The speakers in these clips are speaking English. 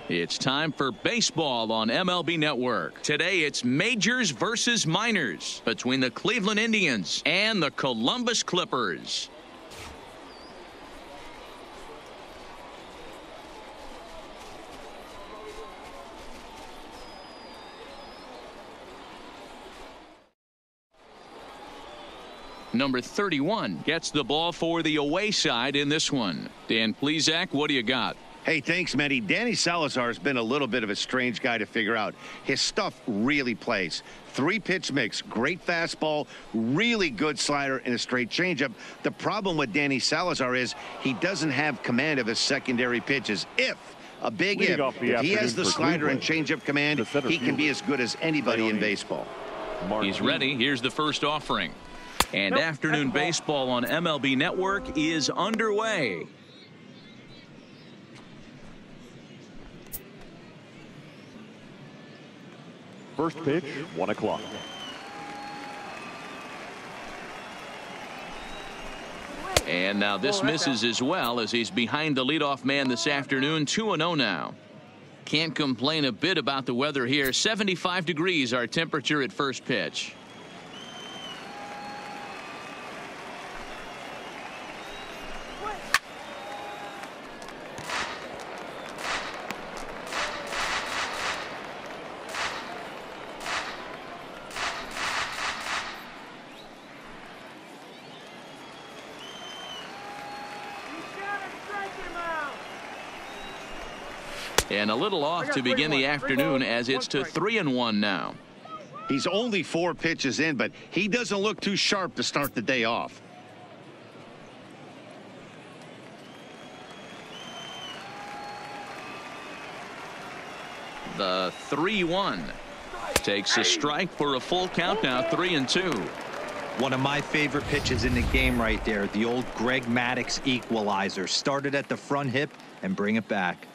It's time for baseball on MLB Network. Today it's majors versus minors between the Cleveland Indians and the Columbus Clippers. Number 31 gets the ball for the away side in this one. Dan Plesac, what do you got? Hey, thanks, Matty. Danny Salazar has been a little bit of a strange guy to figure out. His stuff really plays. 3-pitch mix, great fastball, really good slider, and a straight changeup. The problem with Danny Salazar is he doesn't have command of his secondary pitches. If he has the slider and changeup command, he can be as good as anybody in baseball. He's ready. Here's the first offering. And afternoon baseball on MLB Network is underway. First pitch, 1 o'clock. And now this misses as well, as he's behind the leadoff man this afternoon. 2-0 now. Can't complain a bit about the weather here. 75 degrees our temperature at first pitch. And a little off to begin the afternoon, as it's to 3-1 now. He's only 4 pitches in, but he doesn't look too sharp to start the day off. The 3-1 takes a strike for a full count now. 3-2. One of my favorite pitches in the game right there. The old Greg Maddux equalizer. Started at the front hip and bring it back.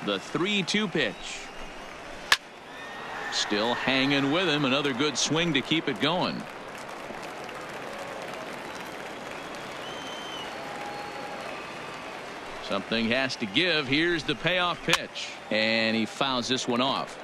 The 3-2 pitch. Still hanging with him. Another good swing to keep it going. Something has to give. Here's the payoff pitch. And he fouls this one off.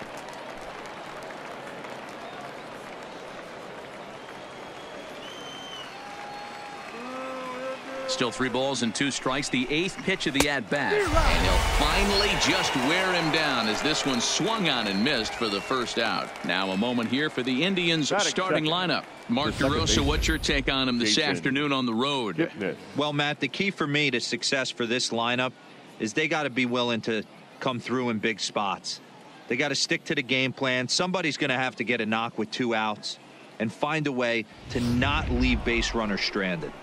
Still 3 balls and 2 strikes. The 8th pitch of the at-bat. And he'll finally just wear him down, as this one swung on and missed for the first out. Now a moment here for the Indians starting lineup. Mark DeRosa, what's your take on him this afternoon on the road? Well, Matt, the key for me to success for this lineup is they got to be willing to come through in big spots. They got to stick to the game plan. Somebody's going to have to get a knock with 2 outs and find a way to not leave base runners stranded.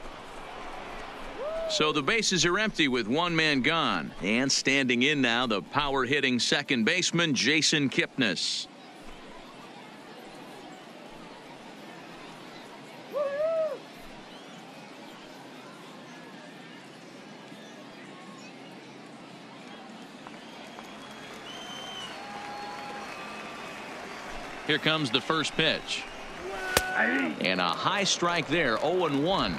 So the bases are empty with 1 man gone. And standing in now, the power-hitting second baseman, Jason Kipnis. Here comes the first pitch. And a high strike there, 0-1.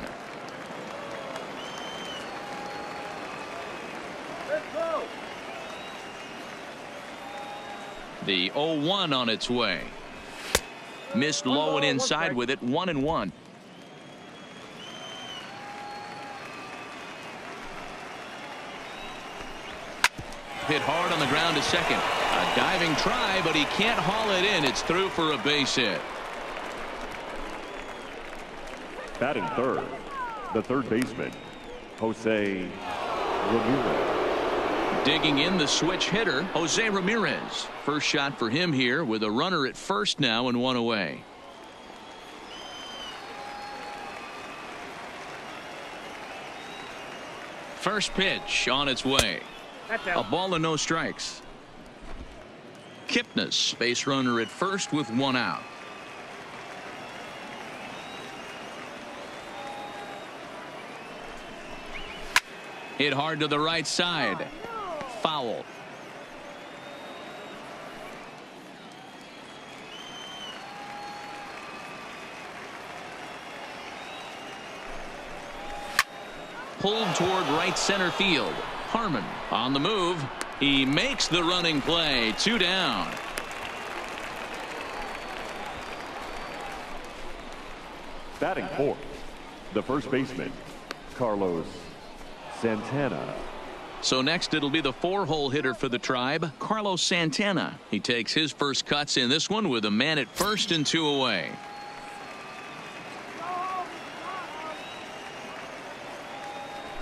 The 0-1 on its way. Missed low and inside with it. 1-1. Hit hard on the ground to second. A diving try, but he can't haul it in. It's through for a base hit. Batting third, the third baseman, Jose Ramirez. Digging in, the switch hitter, Jose Ramirez. First shot for him here, with a runner at first now and 1 away. First pitch on its way. A ball and no strikes. Kipnis, base runner at first with 1 out. Hit hard to the right side. Foul. pulled toward right center field. Harmon on the move. He makes the running play. 2 down. Batting fourth, the first baseman, Carlos Santana. So next it'll be the 4-hole hitter for the Tribe, Carlos Santana. He takes his first cuts in this one with a man at first and 2 away.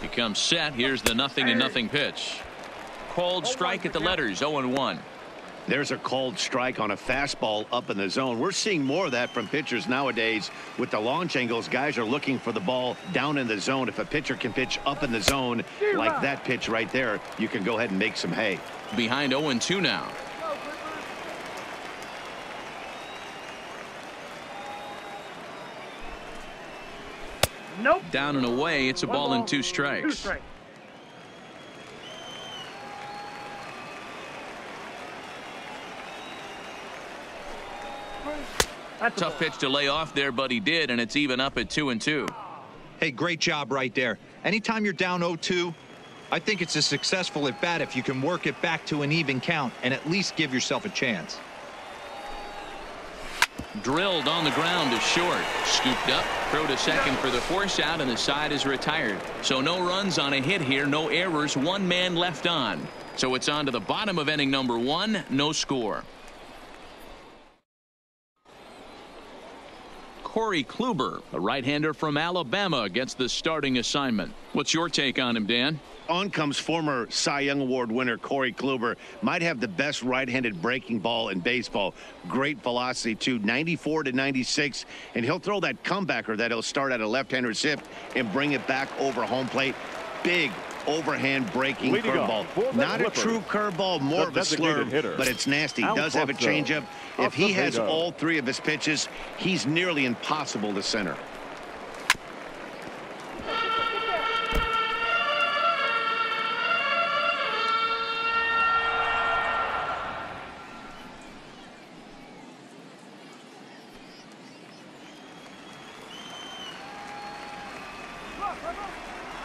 He comes set. Here's the 0-0 pitch. Called strike at the letters. 0-1. There's a called strike on a fastball up in the zone. We're seeing more of that from pitchers nowadays. With the launch angles, guys are looking for the ball down in the zone. If a pitcher can pitch up in the zone like that pitch right there, you can go ahead and make some hay. Behind 0-2 now. Nope. Down and away. It's a ball and 2 strikes. 2 strikes. Tough pitch to lay off there, but he did, and it's even up at 2-2. Hey, great job right there. Anytime you're down 0-2, I think it's a successful at bat if you can work it back to an even count and at least give yourself a chance. Drilled on the ground to short. Scooped up. Throw to second for the force out, and the side is retired. So no runs on a hit here. No errors. 1 man left on. So it's on to the bottom of inning number 1. No score. Corey Kluber, a right-hander from Alabama, gets the starting assignment. What's your take on him, Dan? On comes former Cy Young Award winner Corey Kluber. Might have the best right-handed breaking ball in baseball. Great velocity, too. 94 to 96. And he'll throw that comebacker that he'll start at a left-hander's hip and bring it back over home plate. Big overhand breaking curveball. Not a true curveball, more of a slurve, but it's nasty. Does have a changeup. If he has all 3 of his pitches, he's nearly impossible to center.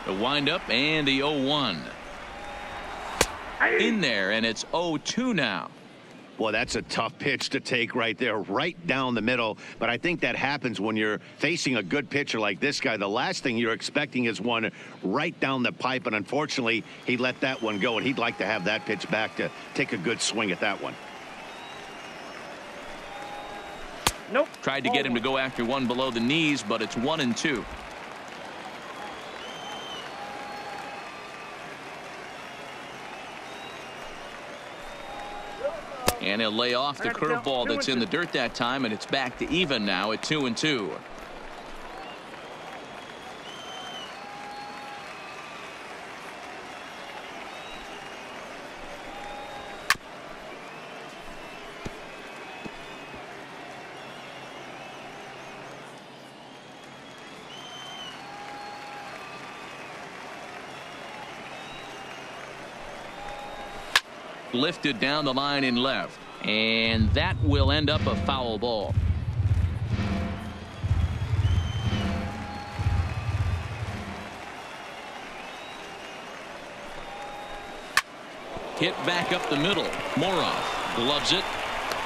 The windup and the 0-1. In there, and it's 0-2 now. Boy, that's a tough pitch to take right there, right down the middle. But I think that happens when you're facing a good pitcher like this guy. The last thing you're expecting is one right down the pipe, and unfortunately, he let that one go, and he'd like to have that pitch back to take a good swing at that one. Nope. Tried to get him to go after one below the knees, but it's 1-2. And he'll lay off the curveball that's in the dirt that time, and it's back to even now at 2-2. Lifted down the line in left, and that will end up a foul ball. Hit back up the middle. Moroff gloves it.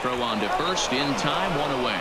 Throw on to first in time. 1 away.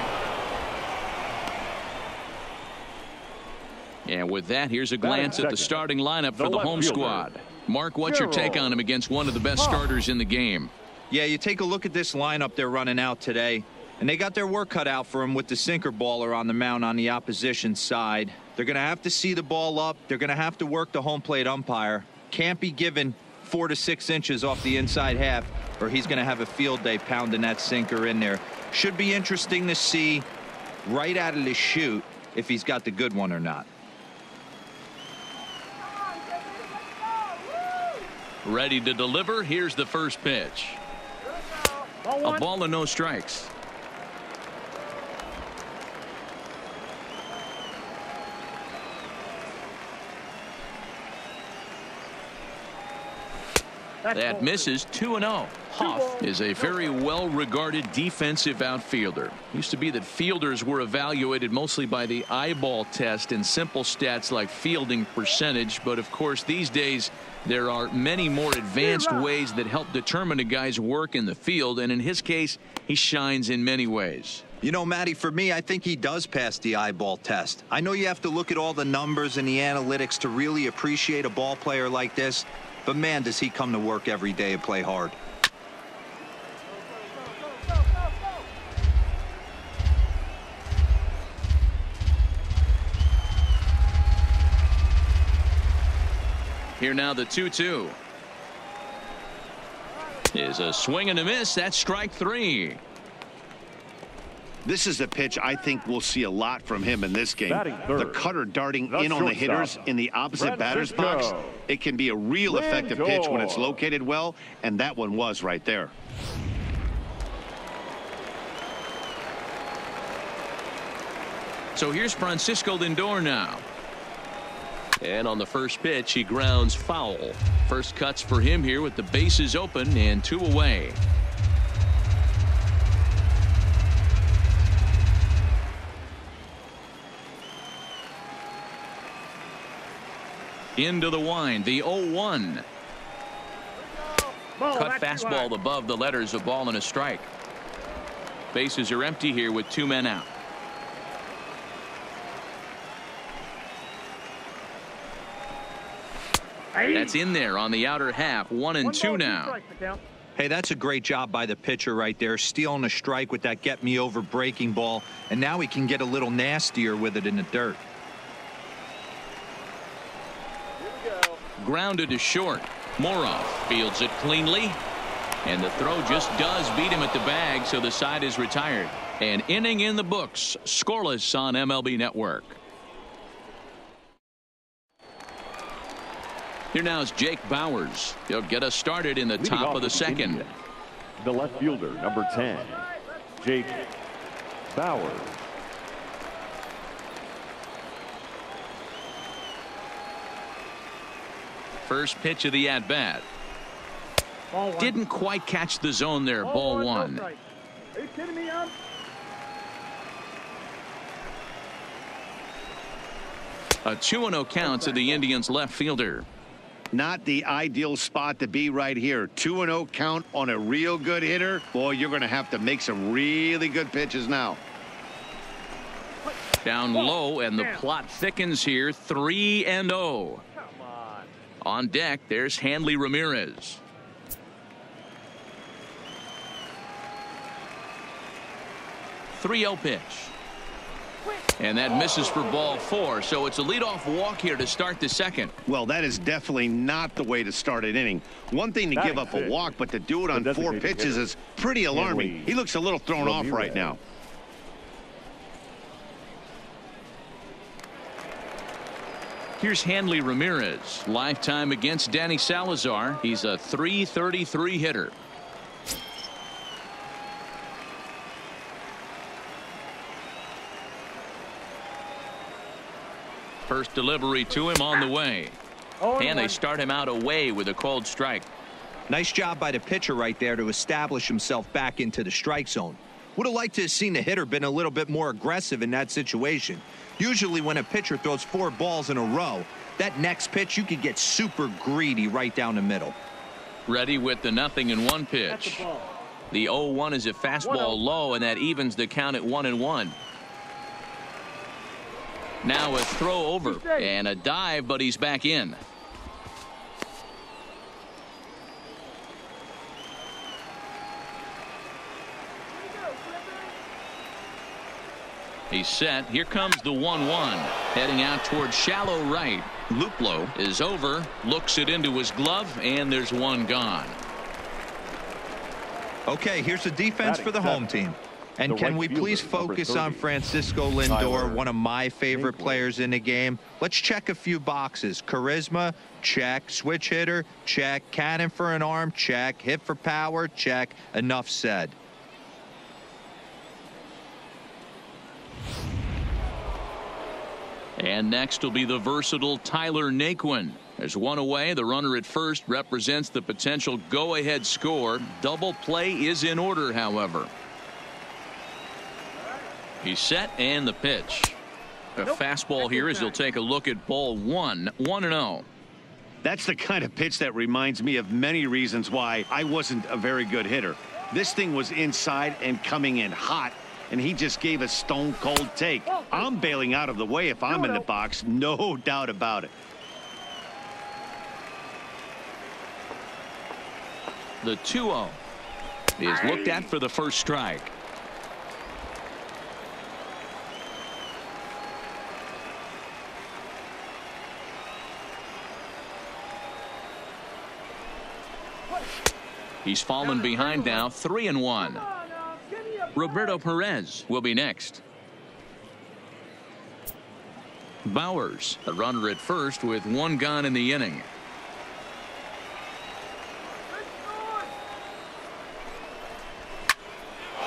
And with that, here's a glance at the starting lineup for the home squad. Mark, what's your take on him against one of the best starters in the game? Yeah, you take a look at this lineup they're running out today, and they got their work cut out for him with the sinker baller on the mound on the opposition side. They're going to have to see the ball up. They're going to have to work the home plate umpire. Can't be given 4 to 6 inches off the inside half, or he's going to have a field day pounding that sinker in there. Should be interesting to see right out of the chute if he's got the good one or not. Ready to deliver. Here's the first pitch. A ball and no strikes. That misses 2-0. Hoff is a very well-regarded defensive outfielder. Used to be that fielders were evaluated mostly by the eyeball test and simple stats like fielding percentage. But of course, these days, there are many more advanced ways that help determine a guy's work in the field. And in his case, he shines in many ways. You know, Matty, for me, I think he does pass the eyeball test. I know you have to look at all the numbers and the analytics to really appreciate a ball player like this. But, man, does he come to work every day and play hard. Here now the 2-2. Is a swing and a miss. That's strike 3. This is a pitch I think we'll see a lot from him in this game. The cutter darting in on the hitters in the opposite batter's box. It can be a real effective pitch when it's located well, and that one was right there. So here's Francisco Lindor now. And on the first pitch, he grounds foul. First cuts for him here with the bases open and 2 away. Into the wind, the 0-1. Cut fastball above the letters, a ball and a strike. Bases are empty here with 2 men out. That's in there on the outer half. 1-2 now. Hey, that's a great job by the pitcher right there, stealing a strike with that get-me-over breaking ball, and now he can get a little nastier with it in the dirt. Grounded to short. Morov fields it cleanly, and the throw just does beat him at the bag, so the side is retired. An inning in the books, scoreless on MLB Network. Here now is Jake Bauers. He'll get us started in the top of the second. The left fielder, number 10, Jake Bauers. First pitch of the at-bat. Didn't quite catch the zone there. Ball 1. Are you kidding me? A 2-0 count to the Indians left fielder. Not the ideal spot to be right here. 2-0 count on a real good hitter. Boy, you're going to have to make some really good pitches now. Down low, and the plot thickens here. 3-0. On deck, there's Hanley Ramirez. .30 pitch. And that misses for ball 4, so it's a leadoff walk here to start the second. Well, that is definitely not the way to start an inning. One thing to give up a walk, but to do it on 4 pitches is pretty alarming. He looks a little thrown off right now. Here's Hanley Ramirez. Lifetime against Danny Salazar. He's a .333 hitter. First delivery to him on the way. And they start him out away with a called strike. Nice job by the pitcher right there to establish himself back into the strike zone. Would have liked to have seen the hitter been a little bit more aggressive in that situation. Usually when a pitcher throws 4 balls in a row, that next pitch you could get super greedy right down the middle. Ready with the 0-1 pitch. The 0-1 is a fastball low, and that evens the count at 1-1. Now a throw over and a dive, but he's back in. He's set. Here comes the 1-1. Heading out towards shallow right. Luplow is over, looks it into his glove, and there's one gone. Okay, here's the defense for the home team. And can we please focus on Francisco Lindor, one of my favorite players in the game? Let's check a few boxes. Charisma, check. Switch hitter, check. Cannon for an arm, check. Hit for power, check. Enough said. And next will be the versatile Tyler Naquin. There's one away. The runner at first represents the potential go-ahead score. Double play is in order, however. He's set, and the pitch. A fastball here as he'll take a look at ball one. 1-0. That's the kind of pitch that reminds me of many reasons why I wasn't a very good hitter. This thing was inside and coming in hot, and he just gave a stone-cold take. I'm bailing out of the way if I'm in the box, no doubt about it. The 2-0 is looked at for the first strike. He's fallen behind now, 3-1. Roberto Perez will be next. Bowers, a runner at first with one gone in the inning.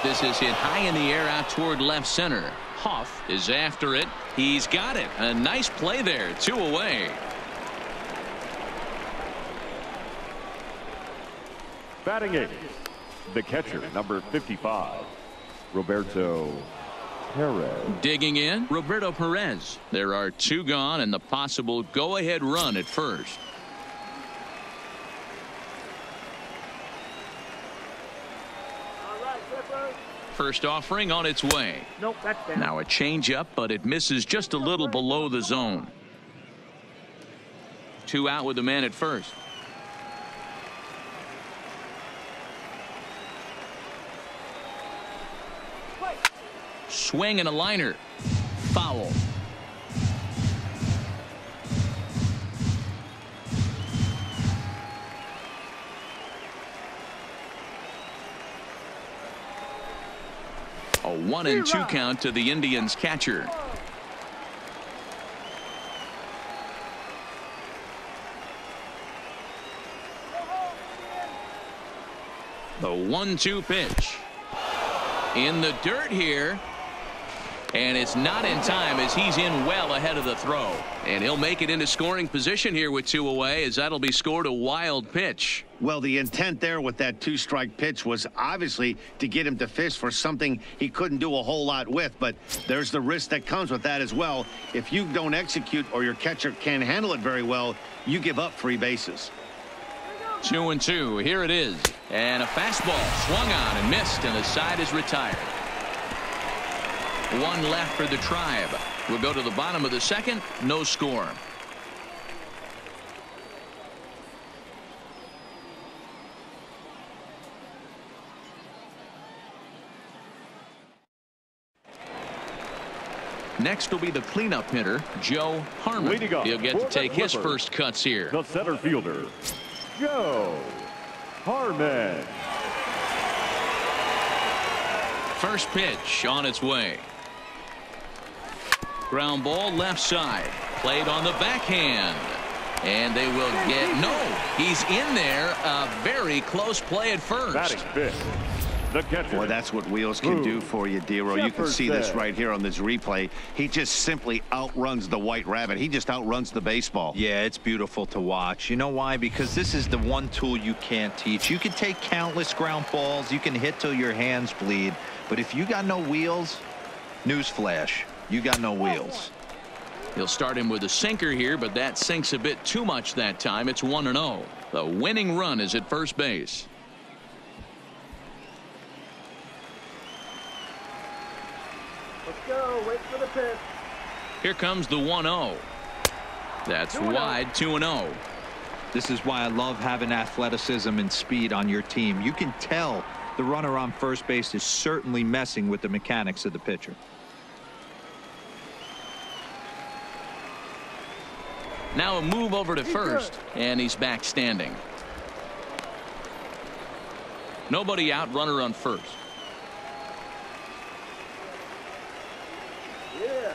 This is hit high in the air out toward left center. Hoff is after it. He's got it. A nice play there. 2 away. Batting eighth, the catcher, number 55, Roberto Perez. Digging in, Roberto Perez. There are 2 gone and the possible go-ahead run at first. First offering on its way. Nope, that's down. Now a changeup, but it misses just a little below the zone. 2 out with the man at first. Swing and a liner. Foul. A 1-2 count to the Indians catcher. The 1-2 pitch. In the dirt here. And it's not in time as he's in well ahead of the throw. And he'll make it into scoring position here with 2 away as that'll be scored a wild pitch. Well, the intent there with that 2-strike pitch was obviously to get him to fish for something he couldn't do a whole lot with. But there's the risk that comes with that as well. If you don't execute or your catcher can't handle it very well, you give up 3 bases. 2-2. Here it is. And a fastball swung on and missed, and the side is retired. 1 left for the Tribe. We'll go to the bottom of the second. No score. Next will be the cleanup hitter, Joe Harmon. He'll get to take his first cuts here. The center fielder, Joe Harmon. First pitch on its way. Ground ball left side. Played on the backhand. And they will get no. He's in there. A very close play at first. Batting fifth, the catcher. Boy, that's what wheels can do for you, Dero. You can see this right here on this replay. He just simply outruns the White Rabbit. He just outruns the baseball. Yeah, it's beautiful to watch. You know why? Because this is the one tool you can't teach. You can take countless ground balls. You can hit till your hands bleed. But if you got no wheels, newsflash, you got no wheels. He'll start him with a sinker here, but that sinks a bit too much that time. It's 1-0. The winning run is at first base. Let's go. Wait for the pitch. Here comes the 1-0. That's wide. 2-0. This is why I love having athleticism and speed on your team. You can tell the runner on first base is certainly messing with the mechanics of the pitcher. Now a move over to first, and he's back standing. Nobody out, runner on first. Yeah.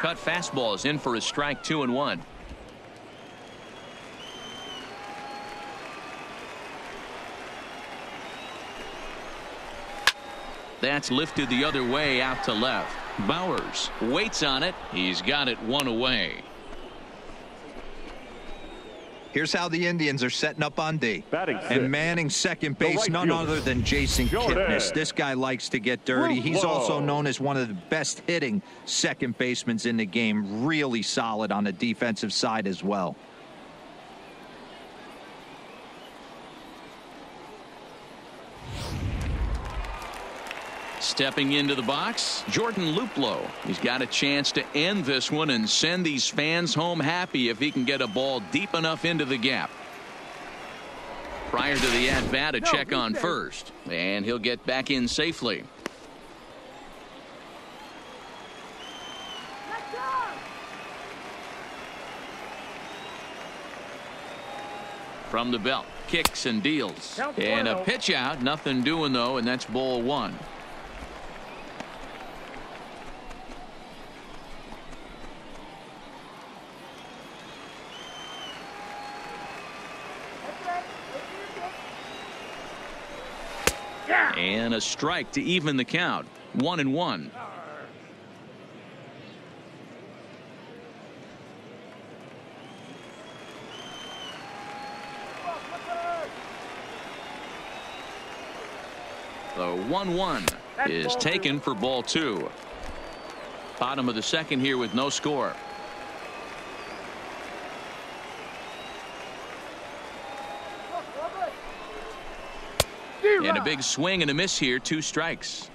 Cut fastball is in for a strike. 2-1. That's lifted the other way out to left. Bowers waits on it. He's got it 1 away. Here's how the Indians are setting up on D. Batting And sixth, manning second base, right none fielder, other than Jason Jordan. Kipnis. This guy likes to get dirty. He's also Whoa. known as one of the best hitting second basemen in the game. Really solid on the defensive side as well. Stepping into the box, Jordan Luplow. He's got a chance to end this one and send these fans home happy if he can get a ball deep enough into the gap. Prior to the at-bat, a check on first, and he'll get back in safely. From the belt, kicks and deals. And a pitch out, nothing doing though, and that's ball one. And a strike to even the count. 1-1. The 1-1 is taken for ball two. Bottom of the second here with no score. And a big swing and a miss here. 2 strikes.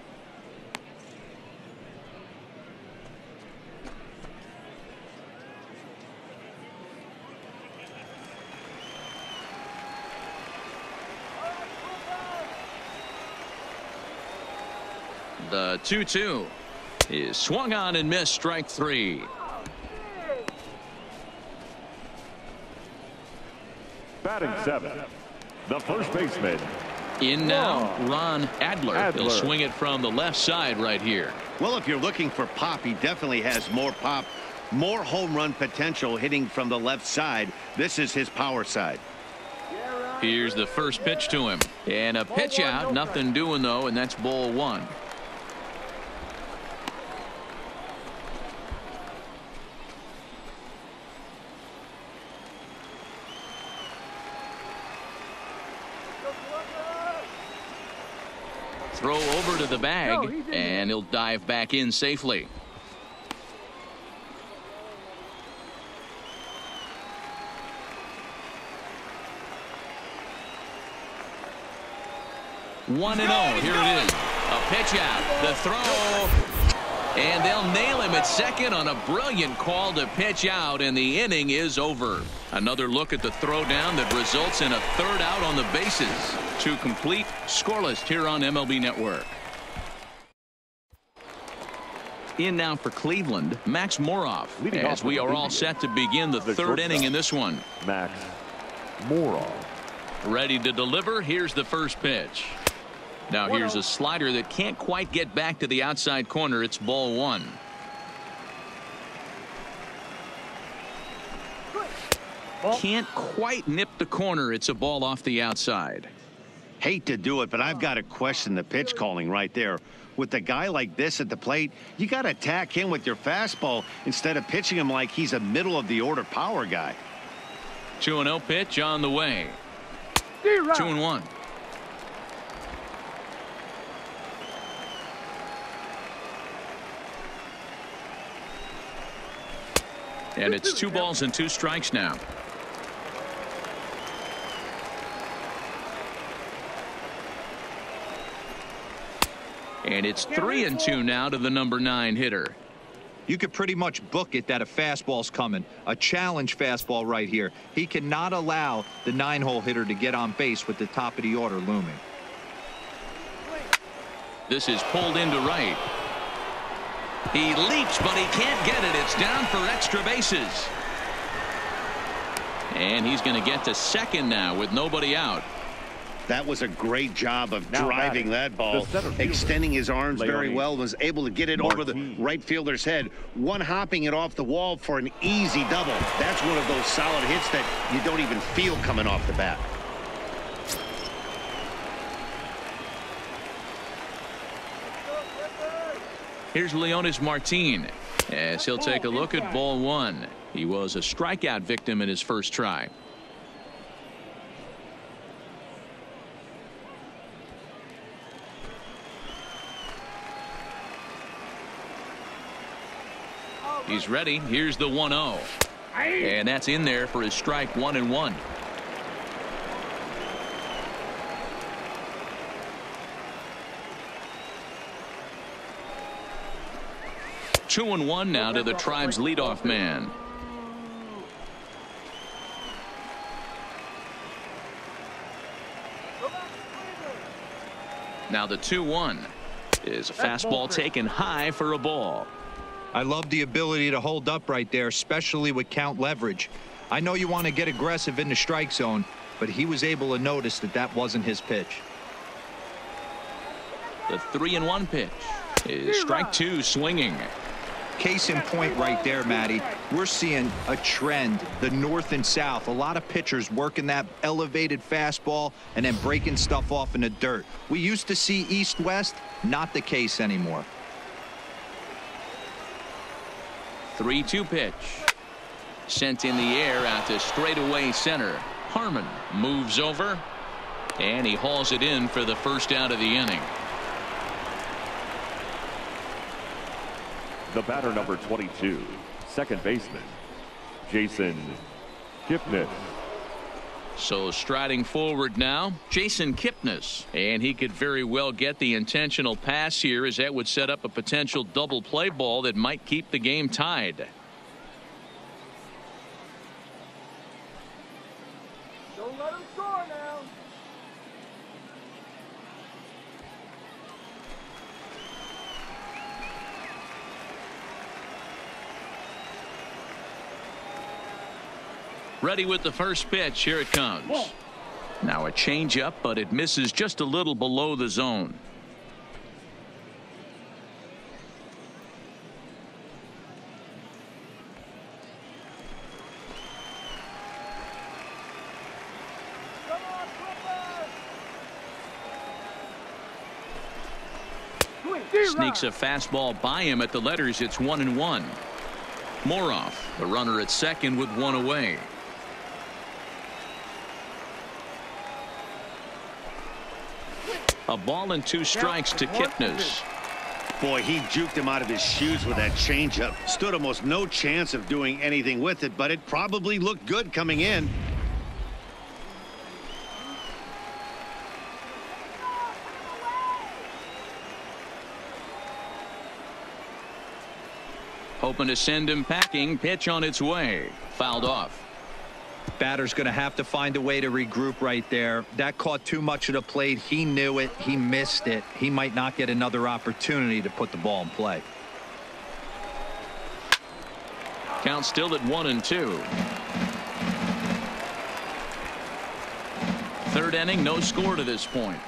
The 2-2 is swung on and missed. Strike 3. Batting seventh, the first baseman. In now, Ron Adler. He'll swing it from the left side right here. Well, if you're looking for pop, he definitely has more pop, more home run potential hitting from the left side. This is his power side. Here's the first pitch to him. And a pitch out. Nothing doing though, and that's ball one. Throw over to the bag, and he'll dive back in safely. One and oh. Here it is. A pitch out. The throw. And they'll nail him at second on a brilliant call to pitch out, and the inning is over. Another look at the throw down that results in a third out on the bases. To complete, scoreless here on MLB Network. In now for Cleveland, Max Moroff, as we are all set to begin the third inning in this one. Max Moroff. Ready to deliver. Here's the first pitch. Now here's a slider that can't quite get back to the outside corner. It's ball one. Can't quite nip the corner. It's a ball off the outside. Hate to do it, but I've got to question the pitch calling right there. With a guy like this at the plate, you got to attack him with your fastball instead of pitching him like he's a middle of the order power guy. 2-0 pitch on the way. 2-1. And it's 2 balls and 2 strikes now. And it's 3-2 now to the number 9 hitter. You could pretty much book it that a fastball's coming. A challenge fastball right here. He cannot allow the 9-hole hitter to get on base with the top of the order looming. This is pulled into right. He leaps, but he can't get it. It's down for extra bases. And he's going to get to second now with nobody out. That was a great job of driving that ball, extending his arms very well, was able to get it over the right fielder's head, one hopping it off the wall for an easy double. That's one of those solid hits that you don't even feel coming off the bat. Here's Leonis Martin as he'll take a look at ball one. He was a strikeout victim in his first try. He's ready. Here's the 1-0. And that's in there for his strike 1-1. Two and one now to the Tribe's leadoff man. Now the 2-1 is a fastball taken high for a ball. I love the ability to hold up right there, especially with count leverage. I know you want to get aggressive in the strike zone, but he was able to notice that that wasn't his pitch. The 3-1 pitch is strike two swinging. Case in point right there, Matty. We're seeing a trend, the north and south. A lot of pitchers working that elevated fastball and then breaking stuff off in the dirt. We used to see east-west, not the case anymore. 3-2 pitch. Sent in the air out to straightaway center. Harmon moves over, and he hauls it in for the first out of the inning. The batter, number 22, second baseman, Jason Kipnis. So striding forward now, Jason Kipnis. And he could very well get the intentional pass here, as that would set up a potential double play ball that might keep the game tied. Don't let him score now. Ready with the first pitch. Here it comes. Now a changeup, but it misses just a little below the zone. Sneaks a fastball by him at the letters. It's 1-1. Moroff, the runner at second with one away. A ball and two strikes to Kipnis. Boy, he juked him out of his shoes with that changeup. Stood almost no chance of doing anything with it, but it probably looked good coming in. Hoping to send him packing. Pitch on its way. Fouled off. Batter's going to have to find a way to regroup right there. That caught too much of the plate. He knew it. He missed it. He might not get another opportunity to put the ball in play. Count still at 1-2. Third inning, no score to this point.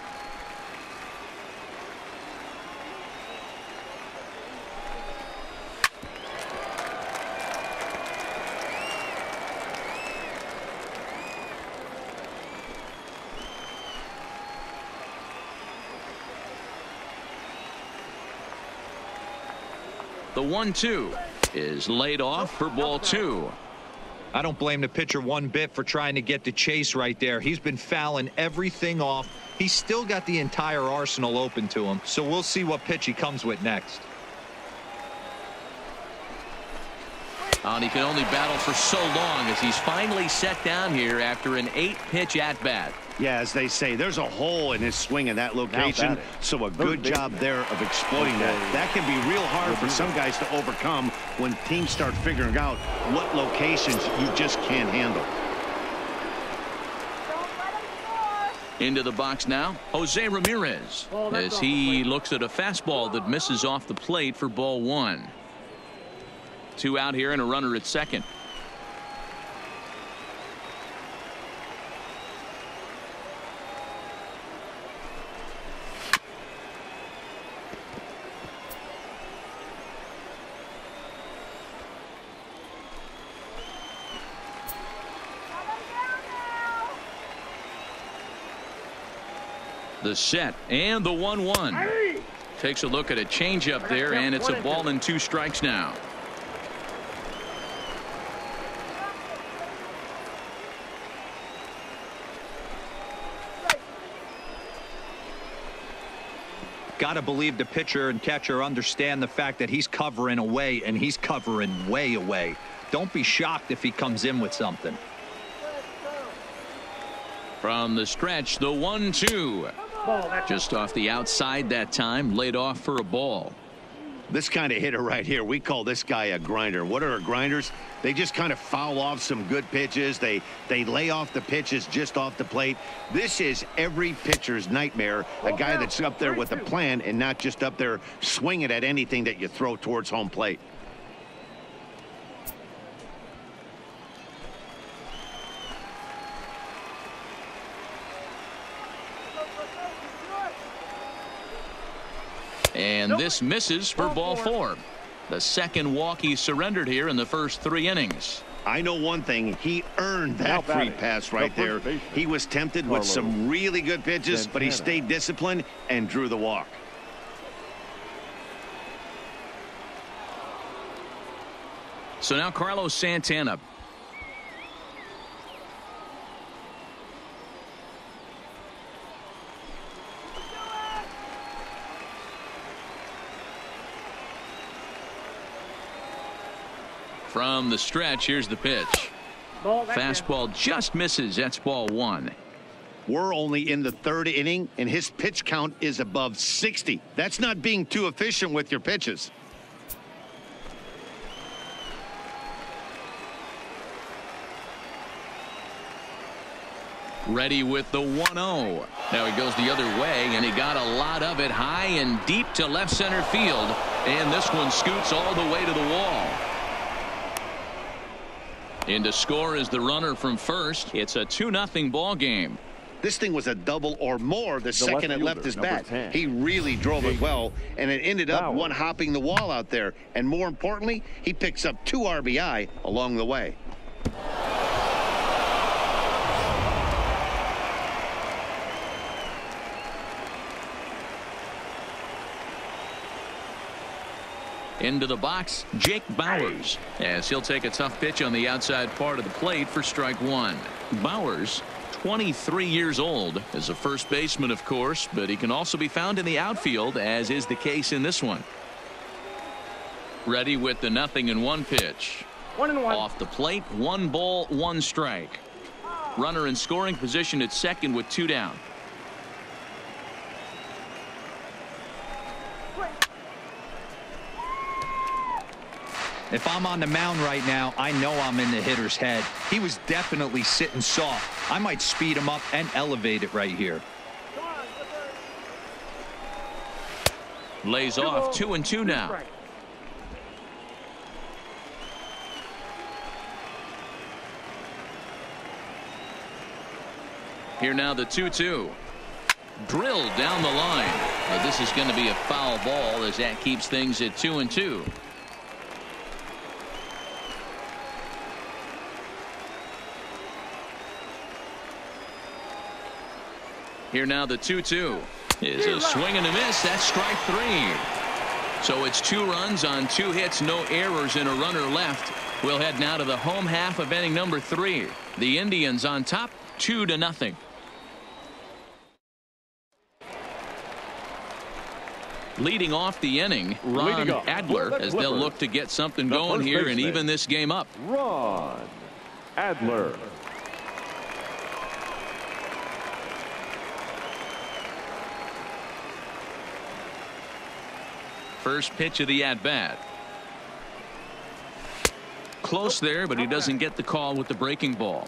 The 1-2 is laid off for ball two. I don't blame the pitcher one bit for trying to get the chase right there. He's been fouling everything off. He's still got the entire arsenal open to him. So we'll see what pitch he comes with next. And he can only battle for so long as he's finally set down here after an 8-pitch at-bat. Yeah, as they say, there's a hole in his swing in that location, so a good job there of exploiting that. That can be real hard for some guys to overcome when teams start figuring out what locations you just can't handle. Into the box now, Jose Ramirez, as he looks at a fastball that misses off the plate for ball one. Two out here and a runner at second. The set and the 1-1. Takes a look at a changeup there, and it's a ball and two strikes now. Got to believe the pitcher and catcher understand the fact that he's covering away, and he's covering way away. Don't be shocked if he comes in with something. From the stretch, the 1-2. Just off the outside that time, laid off for a ball. This kind of hitter right here, we call this guy a grinder. What are grinders? They just kind of foul off some good pitches. They lay off the pitches just off the plate. This is every pitcher's nightmare, a guy that's up there with a plan and not just up there swinging at anything that you throw towards home plate. And this misses for ball 4. The second walk he surrendered here in the first 3 innings. I know one thing. He earned that free pass right there. He was tempted with some really good pitches, but he stayed disciplined and drew the walk. So now Carlos Santana. From the stretch, here's the pitch. Fastball just misses. That's ball 1. We're only in the 3rd inning, and his pitch count is above 60. That's not being too efficient with your pitches. Ready with the 1-0. Now he goes the other way, and he got a lot of it high and deep to left center field. And this one scoots all the way to the wall. In to score is the runner from first. It's a 2-0 ball game. This thing was a double or more the second it left his bat. 10. He really drove it well, and it ended up one-hopping the wall out there. And more importantly, he picks up 2 RBI along the way. Into the box, Jake Bauers, as he'll take a tough pitch on the outside part of the plate for strike 1. Bauers, 23 years old, is a first baseman, of course, but he can also be found in the outfield, as is the case in this one. Ready with the 0-1 pitch. 1-1. Off the plate, 1 ball, 1 strike. Runner in scoring position at second with 2 down. If I'm on the mound right now, I know I'm in the hitter's head. He was definitely sitting soft. I might speed him up and elevate it right here. Lays off 2-2 now. Here now the 2-2. Drilled down the line. But this is going to be a foul ball as that keeps things at 2-2. Here now the 2-2 is a swing and a miss. That's strike 3. So it's 2 runs on 2 hits, no errors, and a runner left. We'll head now to the home half of inning number 3. The Indians on top 2-0. Leading off the inning, Ron Adler, as they'll look to get something going here and even this game up. Ron Adler. First pitch of the at-bat. Close there, but he doesn't get the call with the breaking ball.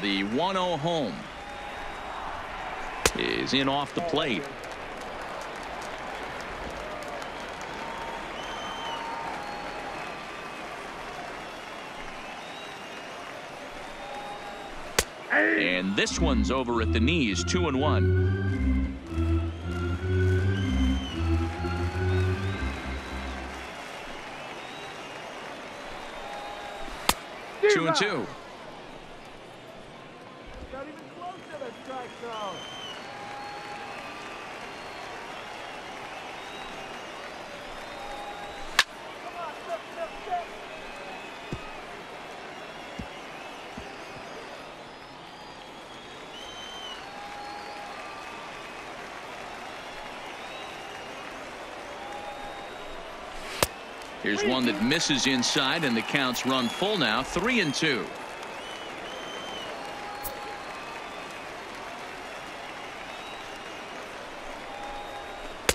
The 1-0 home is in off the plate. And this one's over at the knees, 2-1. Two and 2. Not even close to the strike zone. Come on, Here's one that misses inside, and the count's run full now, 3-2.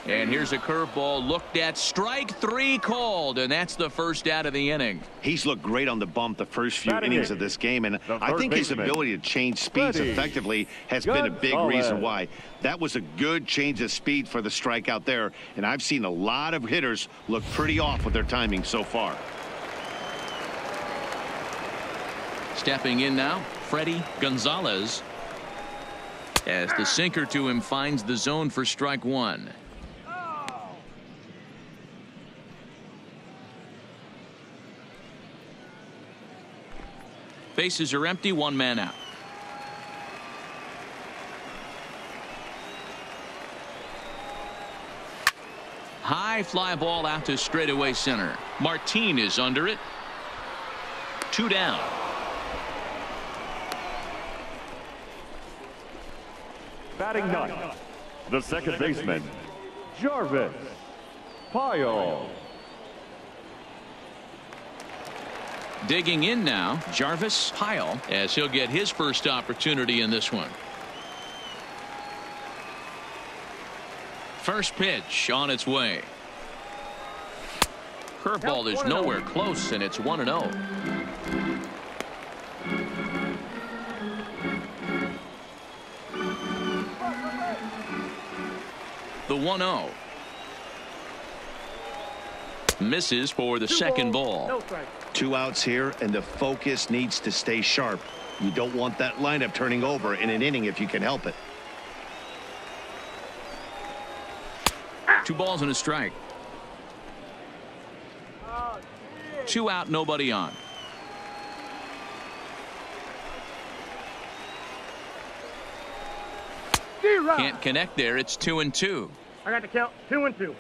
And here's a curveball looked at, strike three called, and that's the first out of the inning. He's looked great on the bump the first few innings of this game, and I think his ability to change speeds effectively has been a big reason why. That was a good change of speed for the strikeout there, and I've seen a lot of hitters look pretty off with their timing so far. Stepping in now, Freddie Gonzalez, as the sinker to him finds the zone for strike one. Bases are empty, one man out. High fly ball out to straightaway center. Martin is under it. 2 down. Batting ninth, the second baseman, Jarvis Pyle. Digging in now, Jarvis Pyle, as he'll get his first opportunity in this one. First pitch on its way. Curveball is nowhere close, and it's 1-0. The 1-0. Misses for the second ball. 2 outs here, and the focus needs to stay sharp. You don't want that lineup turning over in an inning if you can help it. 2 balls and a strike. 2 out, nobody on. Can't connect there. It's 2-2. I got the count. 2-2.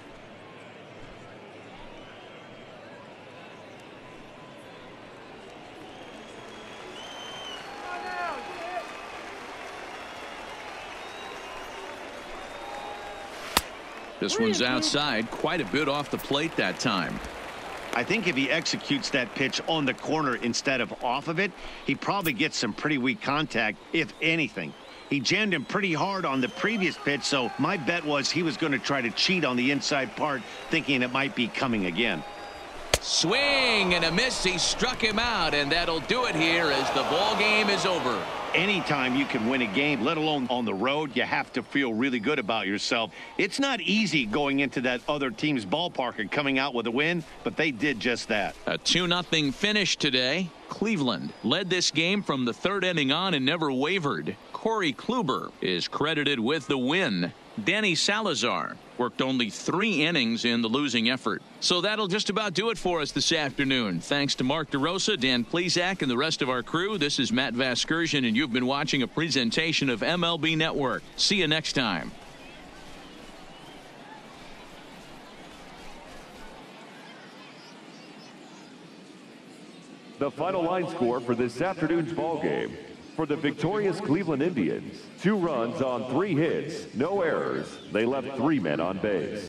This one's outside, quite a bit off the plate that time. I think if he executes that pitch on the corner instead of off of it, he probably gets some pretty weak contact, if anything. He jammed him pretty hard on the previous pitch, so my bet was he was going to try to cheat on the inside part, thinking it might be coming again. Swing and a miss. He struck him out, and that'll do it here as the ball game is over. Anytime you can win a game, let alone on the road, you have to feel really good about yourself. It's not easy going into that other team's ballpark and coming out with a win, but they did just that. A 2-0 finish today. Cleveland led this game from the 3rd inning on and never wavered. Corey Kluber is credited with the win. Danny Salazar worked only 3 innings in the losing effort. So that'll just about do it for us this afternoon. Thanks to Mark DeRosa, Dan Plesac, and the rest of our crew. This is Matt Vasgersian, and you've been watching a presentation of MLB Network. See you next time. The final line score for this afternoon's ball game. For the victorious Cleveland Indians, 2 runs on 3 hits, no errors. They left 3 men on base.